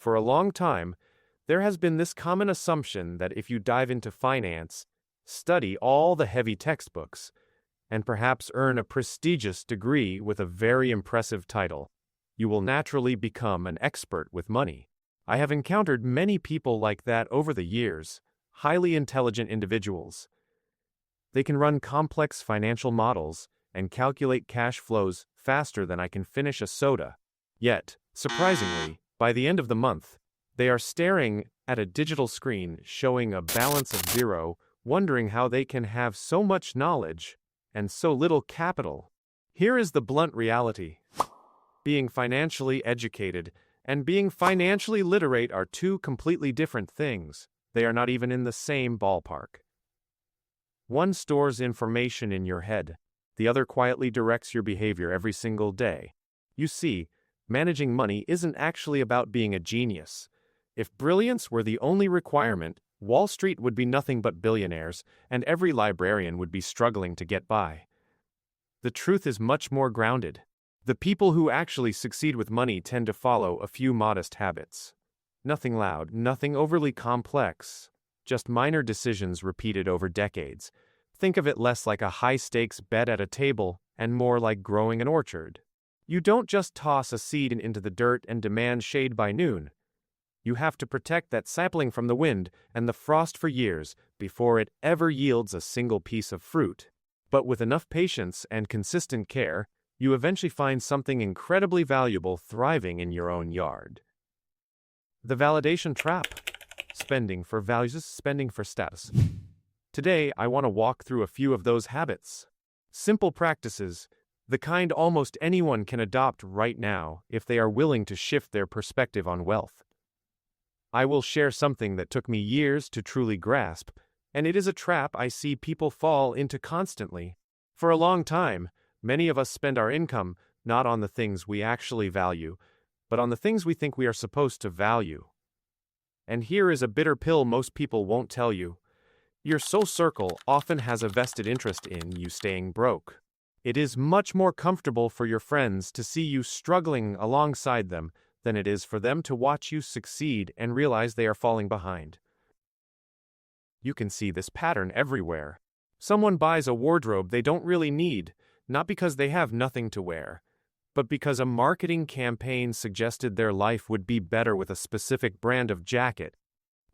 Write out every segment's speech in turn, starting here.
For a long time, there has been this common assumption that if you dive into finance, study all the heavy textbooks, and perhaps earn a prestigious degree with a very impressive title, you will naturally become an expert with money. I have encountered many people like that over the years, highly intelligent individuals. They can run complex financial models and calculate cash flows faster than I can finish a soda. Yet, surprisingly, by the end of the month, they are staring at a digital screen showing a balance of zero, wondering how they can have so much knowledge and so little capital. Here is the blunt reality. Being financially educated and being financially literate are two completely different things. They are not even in the same ballpark. One stores information in your head. The other quietly directs your behavior every single day. You see, managing money isn't actually about being a genius. If brilliance were the only requirement, Wall Street would be nothing but billionaires, and every librarian would be struggling to get by. The truth is much more grounded. The people who actually succeed with money tend to follow a few modest habits. Nothing loud, nothing overly complex, just minor decisions repeated over decades. Think of it less like a high-stakes bet at a table and more like growing an orchard. You don't just toss a seed into the dirt and demand shade by noon. You have to protect that sapling from the wind and the frost for years before it ever yields a single piece of fruit. But with enough patience and consistent care, you eventually find something incredibly valuable thriving in your own yard. The validation trap. Spending for values, spending for status. Today, I want to walk through a few of those habits. Simple practices, the kind almost anyone can adopt right now if they are willing to shift their perspective on wealth. I will share something that took me years to truly grasp, and it is a trap I see people fall into constantly. For a long time, many of us spend our income not on the things we actually value, but on the things we think we are supposed to value. And here is a bitter pill most people won't tell you. Your soul circle often has a vested interest in you staying broke. It is much more comfortable for your friends to see you struggling alongside them than it is for them to watch you succeed and realize they are falling behind. You can see this pattern everywhere. Someone buys a wardrobe they don't really need, not because they have nothing to wear, but because a marketing campaign suggested their life would be better with a specific brand of jacket.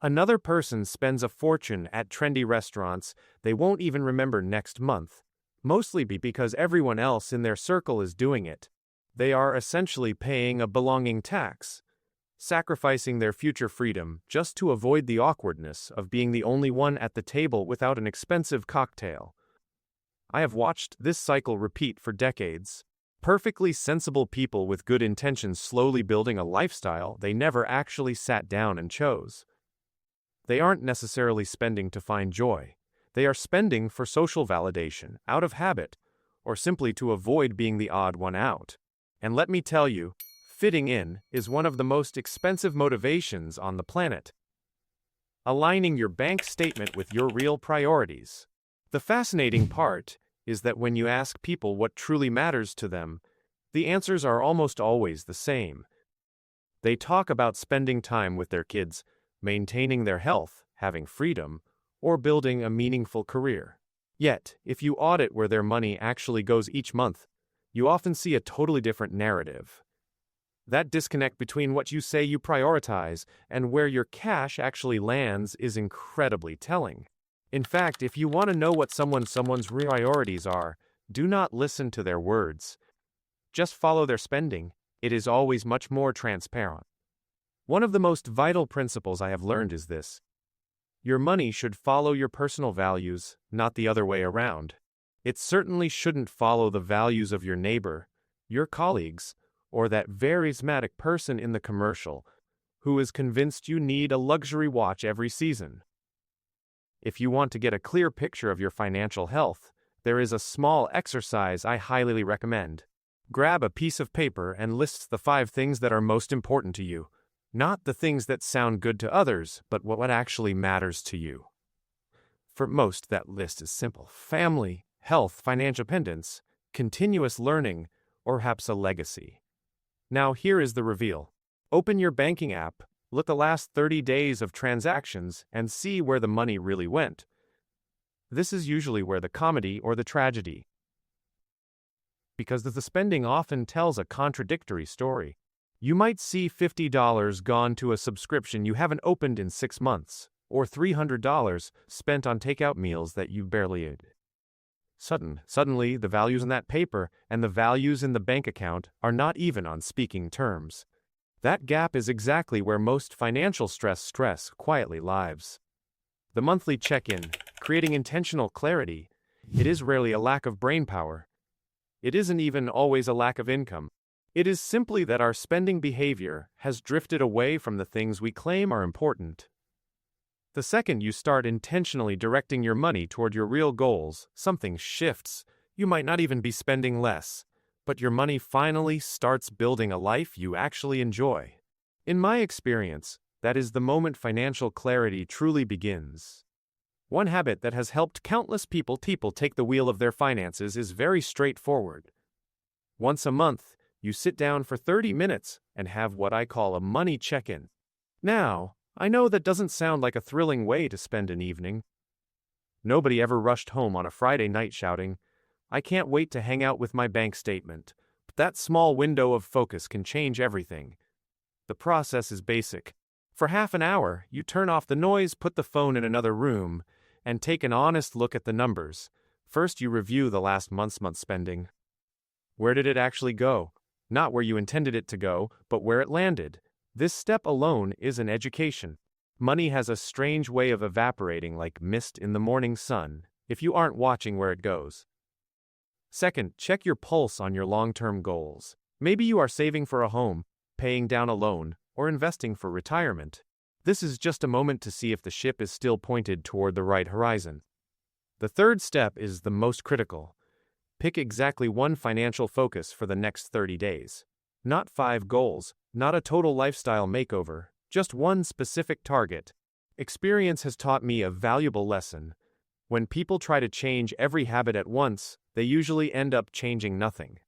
Another person spends a fortune at trendy restaurants they won't even remember next month, mostly because everyone else in their circle is doing it. They are essentially paying a belonging tax, sacrificing their future freedom just to avoid the awkwardness of being the only one at the table without an expensive cocktail. I have watched this cycle repeat for decades. Perfectly sensible people with good intentions slowly building a lifestyle they never actually sat down and chose. They aren't necessarily spending to find joy. They are spending for social validation, out of habit, or simply to avoid being the odd one out. And let me tell you, fitting in is one of the most expensive motivations on the planet. Aligning your bank statement with your real priorities. The fascinating part is that when you ask people what truly matters to them, the answers are almost always the same. They talk about spending time with their kids, maintaining their health, having freedom, or building a meaningful career. Yet, if you audit where their money actually goes each month, you often see a totally different narrative. That disconnect between what you say you prioritize and where your cash actually lands is incredibly telling. In fact, if you want to know what someone's priorities are, do not listen to their words. Just follow their spending. It is always much more transparent. One of the most vital principles I have learned is this. Your money should follow your personal values, not the other way around. It certainly shouldn't follow the values of your neighbor, your colleagues, or that charismatic person in the commercial who is convinced you need a luxury watch every season. If you want to get a clear picture of your financial health, there is a small exercise I highly recommend. Grab a piece of paper and list the 5 things that are most important to you, not the things that sound good to others, but what actually matters to you. For most, that list is simple: family, health, financial independence, continuous learning, or perhaps a legacy. Now here is the reveal. Open your banking app, Look the last 30 days of transactions and see where the money really went. This is usually where the comedy or the tragedy. Because the spending often tells a contradictory story. You might see $50 gone to a subscription you haven't opened in 6 months, or $300 spent on takeout meals that you barely ate. Suddenly, the values in that paper and the values in the bank account are not even on speaking terms. That gap is exactly where most financial stress quietly lives. The monthly check-in, creating intentional clarity, it is rarely a lack of brain power. It isn't even always a lack of income. It is simply that our spending behavior has drifted away from the things we claim are important. The second you start intentionally directing your money toward your real goals, something shifts. You might not even be spending less, but your money finally starts building a life you actually enjoy. In my experience, that is the moment financial clarity truly begins. One habit that has helped countless people take the wheel of their finances is very straightforward. Once a month, you sit down for 30 minutes and have what I call a money check-in. Now, I know that doesn't sound like a thrilling way to spend an evening. Nobody ever rushed home on a Friday night shouting, "I can't wait to hang out with my bank statement." But that small window of focus can change everything. The process is basic. For half an hour, you turn off the noise, put the phone in another room, and take an honest look at the numbers. First, you review the last month's spending. Where did it actually go? Not where you intended it to go, but where it landed. This step alone is an education. Money has a strange way of evaporating like mist in the morning sun, if you aren't watching where it goes. Second, check your pulse on your long-term goals. Maybe you are saving for a home, paying down a loan, or investing for retirement. This is just a moment to see if the ship is still pointed toward the right horizon. The third step is the most critical. Pick exactly one financial focus for the next 30 days. Not 5 goals, not a total lifestyle makeover, just one specific target. Experience has taught me a valuable lesson. When people try to change every habit at once, they usually end up changing nothing.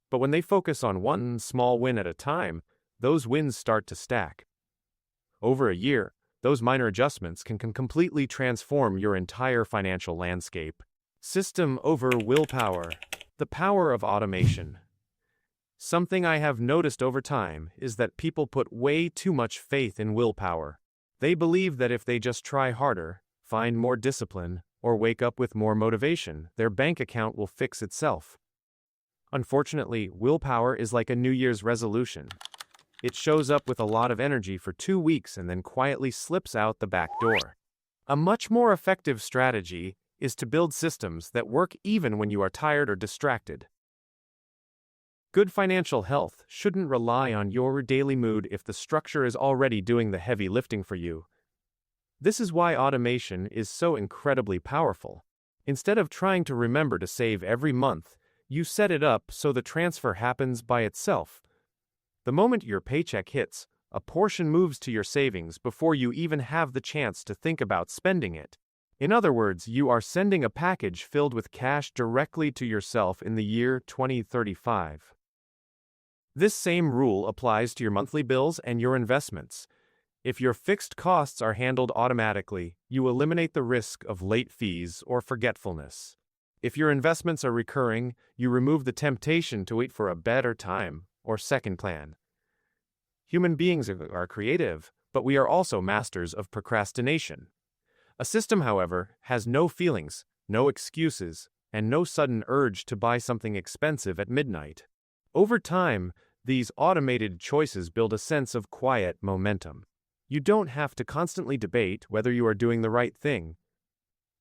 But when they focus on one small win at a time, those wins start to stack. Over a year, those minor adjustments can completely transform your entire financial landscape. System over willpower. The power of automation. Something I have noticed over time is that people put way too much faith in willpower. They believe that if they just try harder, find more discipline, or wake up with more motivation, their bank account will fix itself. Unfortunately, willpower is like a New Year's resolution. It shows up with a lot of energy for 2 weeks and then quietly slips out the back door. A much more effective strategy is to build systems that work even when you are tired or distracted. Good financial health shouldn't rely on your daily mood if the structure is already doing the heavy lifting for you. This is why automation is so incredibly powerful. Instead of trying to remember to save every month, you set it up so the transfer happens by itself. The moment your paycheck hits, a portion moves to your savings before you even have the chance to think about spending it. In other words, you are sending a package filled with cash directly to yourself in the year 2035. This same rule applies to your monthly bills and your investments. If your fixed costs are handled automatically, you eliminate the risk of late fees or forgetfulness. If your investments are recurring, you remove the temptation to wait for a better time or second plan. Human beings are creative, but we are also masters of procrastination. A system, however, has no feelings, no excuses, and no sudden urge to buy something expensive at midnight. Over time, these automated choices build a sense of quiet momentum. You don't have to constantly debate whether you are doing the right thing.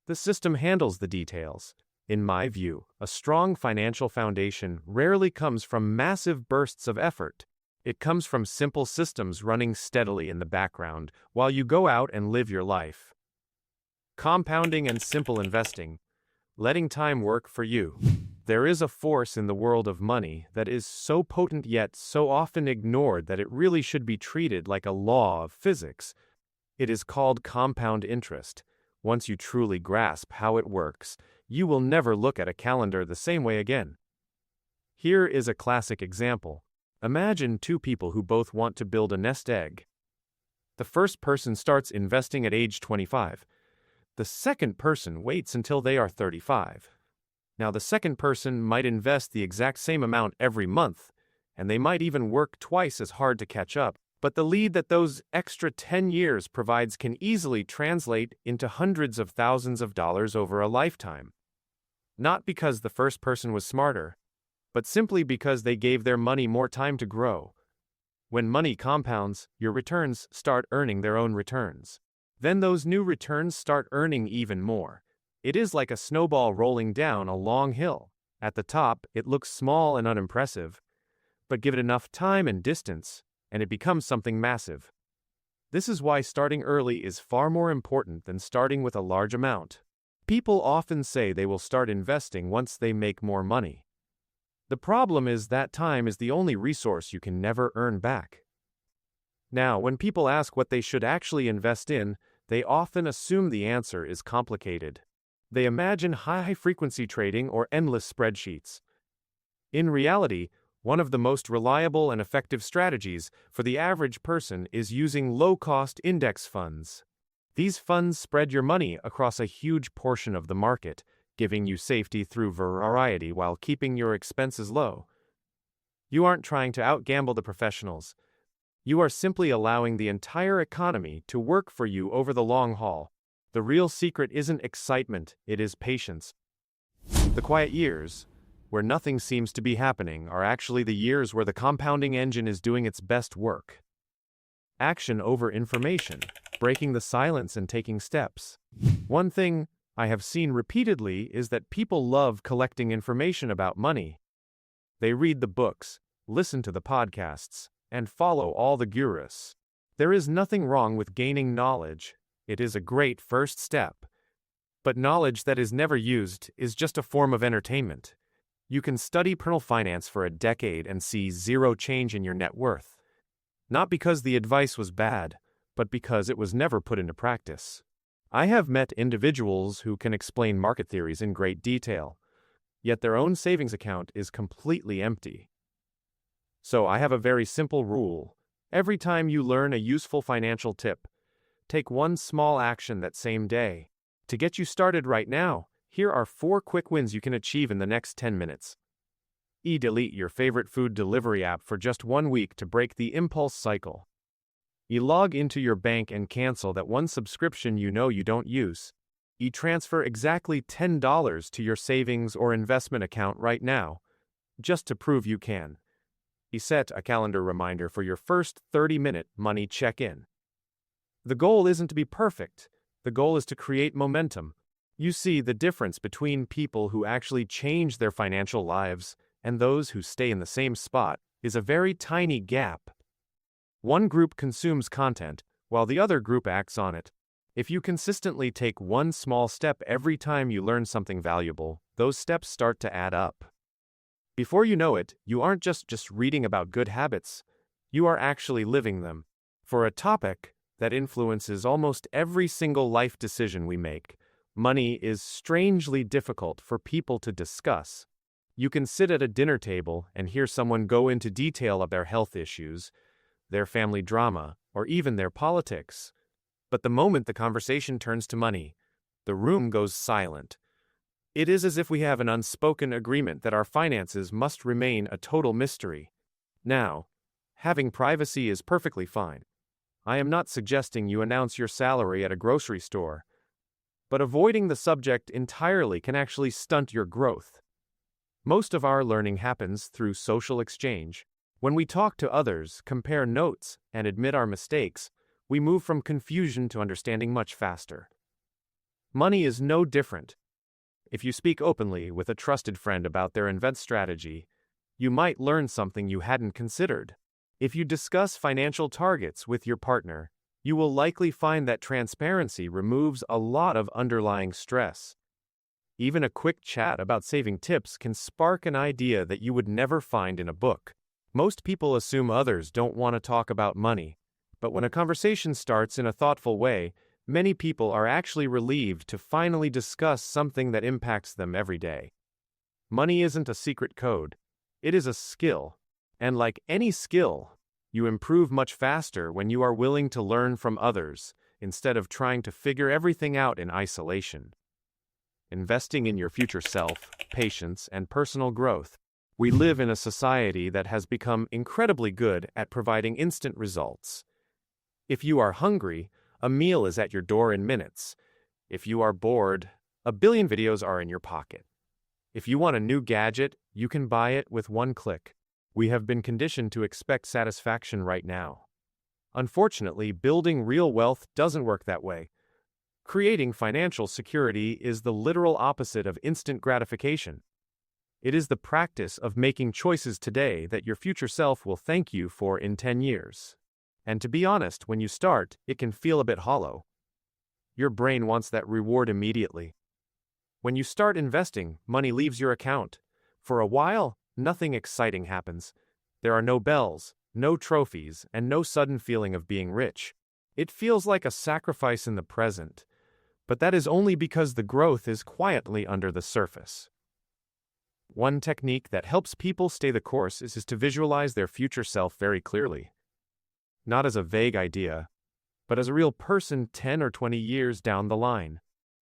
The system handles the details. In my view, a strong financial foundation rarely comes from massive bursts of effort. It comes from simple systems running steadily in the background while you go out and live your life. Compounding and simple investing. Letting time work for you. There is a force in the world of money that is so potent yet so often ignored that it really should be treated like a law of physics. It is called compound interest. Once you truly grasp how it works, you will never look at a calendar the same way again. Here is a classic example. Imagine 2 people who both want to build a nest egg. The first person starts investing at age 25. The second person waits until they are 35. Now, the second person might invest the exact same amount every month, and they might even work twice as hard to catch up. But the lead that those extra 10 years provides can easily translate into hundreds of thousands of dollars over a lifetime. Not because the first person was smarter, but simply because they gave their money more time to grow. When money compounds, your returns start earning their own returns. Then those new returns start earning even more. It is like a snowball rolling down a long hill. At the top, it looks small and unimpressive, but give it enough time and distance, and it becomes something massive. This is why starting early is far more important than starting with a large amount. People often say they will start investing once they make more money. The problem is that time is the only resource you can never earn back. Now, when people ask what they should actually invest in, they often assume the answer is complicated. They imagine high-frequency trading or endless spreadsheets. In reality, one of the most reliable and effective strategies for the average person is using low-cost index funds. These funds spread your money across a huge portion of the market, giving you safety through variety while keeping your expenses low. You aren't trying to outgamble the professionals. You are simply allowing the entire economy to work for you over the long haul. The real secret isn't excitement, it is patience. The quiet years, where nothing seems to be happening, are actually the years where the compounding engine is doing its best work. Action over information, breaking the silence and taking steps. One thing I have seen repeatedly is that people love collecting information about money. They read the books, listen to the podcasts, and follow all the gurus. There is nothing wrong with gaining knowledge. It is a great first step. But knowledge that is never used is just a form of entertainment. You can study personal finance for a decade and see zero change in your net worth. Not because the advice was bad, but because it was never put into practice. I have met individuals who can explain market theories in great detail, yet their own savings account is completely empty. So I have a very simple rule. Every time you learn a useful financial tip, take one small action that same day. To get you started right now, here are 4 quick wins you can achieve in the next 10 minutes. Delete your favorite food delivery app for just 1 week to break the impulse cycle. Log into your bank and cancel that one subscription you know you don't use. Transfer exactly $10 to your savings or investment account right now, just to prove you can. Set a calendar reminder for your first 30-minute money check-in. The goal isn't to be perfect. The goal is to create momentum. You see, the difference between people who actually change their financial lives and those who stay in the same spot is a very tiny gap. One group consumes content, while the other group acts on it. If you consistently take one small step every time you learn something valuable, those steps start to add up. Before you know it, you aren't just reading about good habits, you are actually living them. For a topic that influences almost every single life decision we make, money is strangely difficult for people to discuss. You can sit at a dinner table and hear someone go into detail of their health issues, their family drama, or even their politics. But the moment the conversation turns to money, the room goes silent. It is as if we have an unspoken agreement that our finances must remain a total mystery. Now, having privacy is perfectly fine. I am not suggesting you announce your salary at a grocery store, but avoiding the subject entirely can actually stunt your growth. Most of our learning happens through social exchange. When we talk to others, compare notes, and admit our mistakes, we move from confusion to understanding much faster. Money is no different. If you speak openly with a trusted friend about their investment strategy, you might learn something you hadn't considered. If you discuss financial targets with your partner, you will likely find that transparency removes a lot of underlying stress. Even a quick chat about saving tips can spark an idea that you would never find in a book. Most people assume others don't want to talk about money, but when a conversation starts in a thoughtful way, many people are actually relieved to finally discuss something that impacts them every day. Money isn't a secret code. It is a skill. And like any skill, You improve much faster when you are willing to learn from others, instead of trying to figure everything out in isolation. Investing in your future self, patience, and personal growth. We live in a society that has become incredibly good at providing instant results. If you are hungry, a meal is at your door in minutes. If you are bored, a billion videos are in your pocket. If you want a new gadget, you can buy it with one click. We have been conditioned to expect satisfaction right now. Unfortunately, building real wealth doesn't work that way. Creating financial security is the literal opposite of instant gratification. It is the practice of making choices today that your future self will thank you for in 10 years. And to be honest, when you start, it can feel a bit hollow. Your brain wants that reward immediately. When you start investing, money leaves your account. For a while, nothing exciting happens. There are no bells, no trophies, and no sudden feeling of being rich. It feels like a sacrifice in the present, but that is only because the growth is quietly under the surface. One technique that helps people stay the course is to visualize their future self very clearly. Not as a vague idea, but as a real person 10 or 20 years down the line.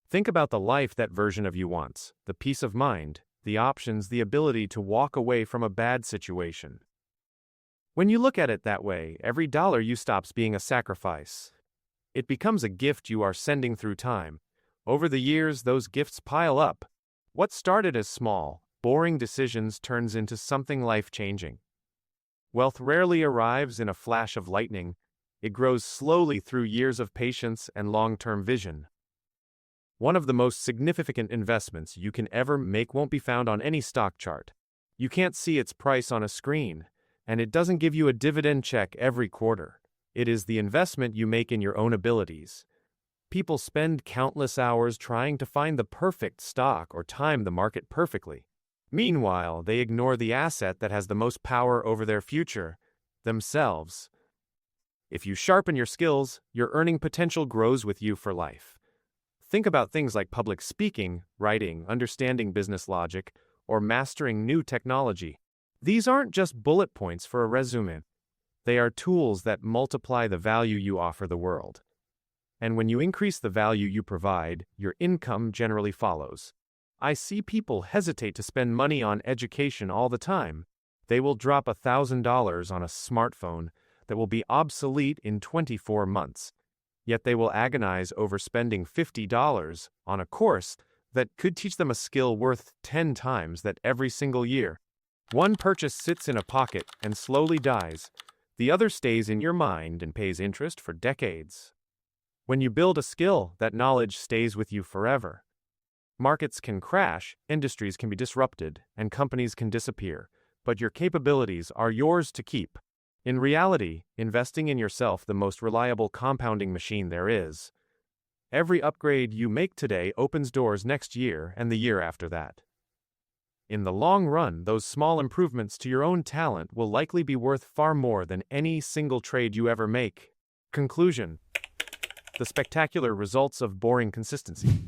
Think about the life that version of you wants, the peace of mind, the options, the ability to walk away from a bad situation. When you look at it that way, every dollar you stops being a sacrifice. It becomes a gift you are sending through time. Over the years, those gifts pile up. What started as small, boring decisions turns into something life-changing. Wealth rarely arrives in a flash of lightning. It grows slowly through years of patience and long-term vision. One of the most significant investments you can ever make won't be found on any stock chart. You can't see its price on a screen, and it doesn't give you a dividend check every quarter. It is the investment you make in your own abilities. People spend countless hours trying to find the perfect stock or time the market perfectly. Meanwhile, they ignore the asset that has the most power over their future, themselves. If you sharpen your skills, your earning potential grows with you for life. Think about things like public speaking, writing, understanding business logic, or mastering new technology. These aren't just bullet points for a resume. They are tools that multiply the value you offer the world. And when you increase the value you provide, your income generally follows. I see people hesitate to spend money on education all the time. They will drop $1,000 on a smartphone that will be obsolete in 24 months. Yet they will agonize over spending $50 on a course that could teach them a skill worth 10 times that every single year. One purchase sits in a pocket and slowly dies. The other stays in your mind and pays interest for decades. When you build a skill, that knowledge stays with you forever. Markets can crash, industries can be disrupted, and companies can disappear, but your capabilities are yours to keep. In reality, investing in yourself is the most reliable compounding machine there is. Every upgrade you make today opens doors next year and the year after that. In the long run, those small improvements to your own talent will likely be worth far more than any single trade you ever make. Conclusion: the spectacular results of boring consistency.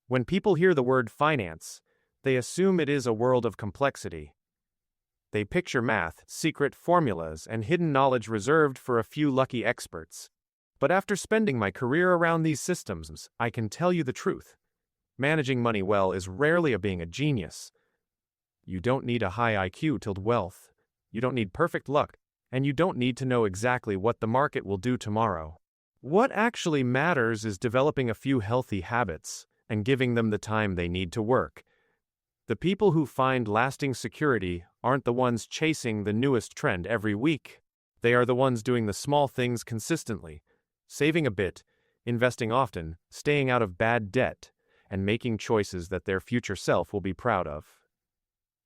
When people hear the word finance, they assume it is a world of complexity. They picture math, secret formulas, and hidden knowledge reserved for a few lucky experts. But after spending my career around these systems, I can tell you the truth. Managing money well is rarely being a genius. You don't need a high IQ to build wealth. You don't need perfect luck, and you don't need to know exactly what the market will do tomorrow. What actually matters is developing a few healthy habits and giving them the time they need to work. The people who find lasting security aren't the ones chasing the newest trend every week. They are the ones doing the small things consistently, saving a bit, investing often, staying out of bad debt, and making choices that their future self will be proud of.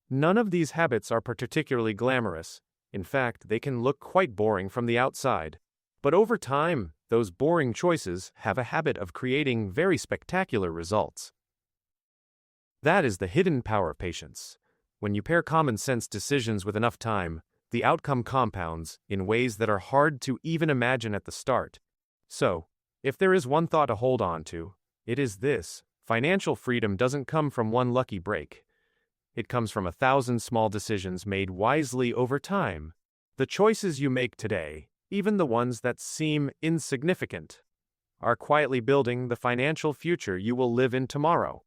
None of these habits are particularly glamorous. In fact, they can look quite boring from the outside. But over time, those boring choices have a habit of creating very spectacular results. That is the hidden power of patience. When you pair common sense decisions with enough time, the outcome compounds in ways that are hard to even imagine at the start. So, if there is one thought to hold on to, it is this: financial freedom doesn't come from one lucky break. It comes from 1,000 small decisions made wisely over time. The choices you make today, even the ones that seem insignificant, are quietly building the financial future you will live in tomorrow.